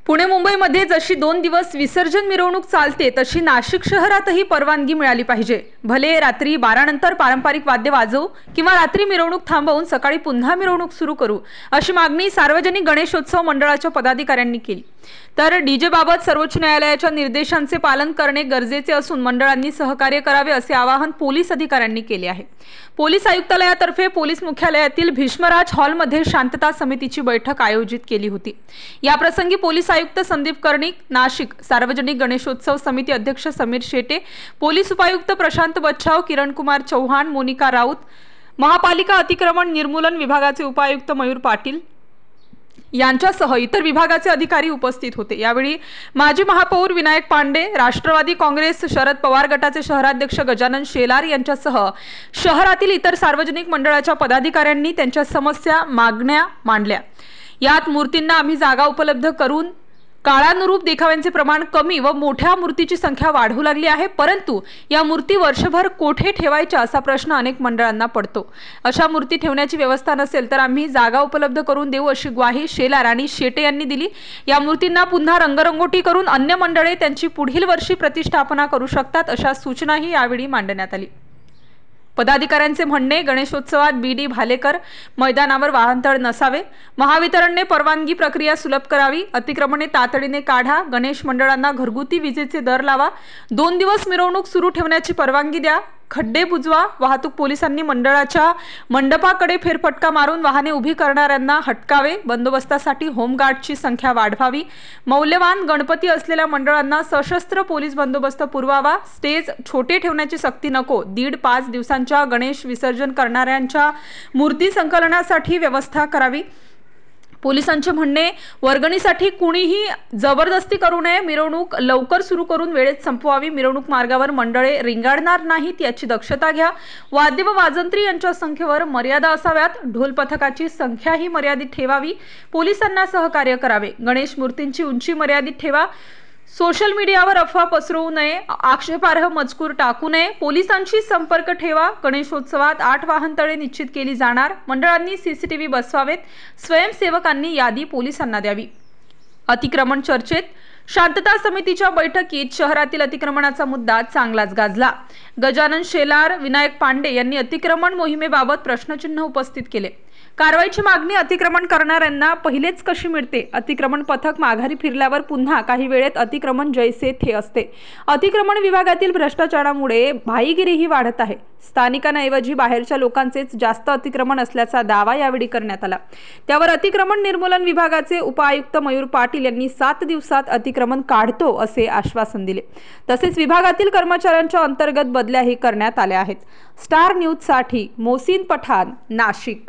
पुणे मुंबईमध्ये जशी 2 दिवस विसर्जन मिरवणूक चालते तशी नाशिक शहरातही परवानगी मिळाली पाहिजे। भले रात्री 12 नंतर पारंपरिक वाद्य वाजवू किंवा रात्री मिरवणूक थांबवून सकाळी पुन्हा मिरवणूक सुरू करू, अशी मागणी सार्वजनिक गणेशोत्सव मंडळाच्या पदाधिकाऱ्यांनी केली। तर डीजे बाबत सर्वोच्च न्यायालयाच्या निर्देशांचे पालन करणे गरजेचे असून मंडळांनी सहकार्य करावे असे आवाहन पोलीस अधिकाऱ्यांनी केले आहे। पोलीस आयुक्तालयातर्फे पोलीस मुख्यालयातील भीष्मराज हॉलमध्ये शांतता समितीची बैठक आयोजित केली होती। या प्रसंगी पोलीस आयुक्त संदीप कर्णिक, नाशिक सार्वजनिक गणेशोत्सव समिती अध्यक्ष समीर शेटे, पोलीस उपायुक्त प्रशांत बच्छाव, किरण कुमार चौहान, मोनिका राऊत, महापालिका अतिक्रमण निर्मूलन विभागाचे उपायुक्त मयूर पाटील यांच्यासह इतर विभागाचे अधिकारी उपस्थित होते। यावेळी माजी महापौर विनायक पांडे, राष्ट्रवादी काँग्रेस शरद पवार गटाचे शहराध्यक्ष गजानन शेलार यांच्यासह शहरातील इतर सार्वजनिक मंडळाच्या पदाधिकाऱ्यांनी त्यांच्या समस्या, मागण्या मांडल्या। यात मूर्तींना आम्ही जागा उपलब्ध करून काळानुरूप देखाव्यांचे प्रमाण कमी व मोठ्या मूर्तीची संख्या वाढू लागली आहे, परंतु या मूर्ती वर्षभर कोठे ठेवायच्या असा प्रश्न अनेक मंडळांना पडतो। अशा मूर्ती ठेवण्याची व्यवस्था नसेल तर आम्ही जागा उपलब्ध करून देऊ अशी ग्वाही शेलार आणि शेटे यांनी दिली। या मूर्तींना पुन्हा रंगरंगोटी करून अन्य मंडळे त्यांची पुढील वर्षी प्रतिष्ठापना करू शकतात, अशा सूचनाही यावेळी मांडण्यात आली। पदाधिकाऱ्यांचे म्हणणे, गणेशोत्सवात बीडी भालेकर मैदानावर वाहनतळ नसावे, महावितरणने परवानगी प्रक्रिया सुलभ करावी, अतिक्रमणे तातडीने काढा, गणेश मंडळांना घरगुती विजेचे दर लावा, 2 दिवस मिरवणूक सुरू ठेवण्याची परवानगी द्या, खड्डे बुजवा, वाहतूक पोलिसांनी मंडळाच्या मंडपाकडे फेरफटका मारून वाहने उभी करणाऱ्यांना हटकावे, बंदोबस्तासाठी होमगार्डची संख्या वाढवावी, मौल्यवान गणपती असलेल्या मंडळांना सशस्त्र पोलीस बंदोबस्त पुरवावा, स्टेज छोटे ठेवण्याची सक्ती नको, 1.5-5 दिवसांच्या गणेश विसर्जन करणाऱ्यांच्या मूर्ती संकलनासाठी व्यवस्था करावी। पोलिसांचे म्हणणे, वर्गणीसाठी कुणीही जबरदस्ती करू नये, मिरवणूक लवकर सुरू करून वेळेत संपवावी, मिरवणूक मार्गावर मंडळे रिंगाणणार नाहीत याची दक्षता घ्या, वाद्य व वाजंत्री यांच्या संख्येवर मर्यादा असाव्यात, ढोल पथकाची संख्याही मर्यादित ठेवावी, पोलिसांना सहकार्य करावे, गणेश मूर्तींची उंची मर्यादित ठेवा, सोशल मीडियावर अफवा पसरवू नये, आक्षेपार्ह मजकूर टाकू नये, पोलिसांशी संपर्क ठेवा, गणेशोत्सवात 8 वाहनतळे निश्चित केली जाणार, मंडळांनी सीसीटीव्ही बसवावेत, स्वयंसेवकांनी यादी पोलिसांना द्यावी। अतिक्रमण चर्चेत शांतता समितीच्या बैठकीत शहरातील अतिक्रमणाचा मुद्दा चांगलाच गाजला। गजानन शेलार, विनायक पांडे यांनी अतिक्रमण मोहिमेबाबत प्रश्नचिन्ह उपस्थित केले। कारवाईची मागणी अतिक्रमण करणाऱ्यांना पहिलेच कशी मिळते? अतिक्रमण पथक माघारी फिरल्यावर पुन्हा काही वेळेत अतिक्रमण जैसे थे असते। अतिक्रमण विभागातील भ्रष्टाचारामुळे भाईगिरीही वाढत आहे। स्थानिकांऐवजी बाहेरच्या लोकांचेच जास्त अतिक्रमण असल्याचा दावा यावेळी करण्यात आला। त्यावर अतिक्रमण निर्मूलन विभागाचे उपायुक्त मयूर पाटील यांनी 7 दिवसात अतिक्रमण काढतो असे आश्वासन दिले। तसेच विभागातील कर्मचाऱ्यांच्या अंतर्गत बदल्याही करण्यात आल्या आहेत। स्टार न्यूज साठी मोहसिन पठाण, नाशिक।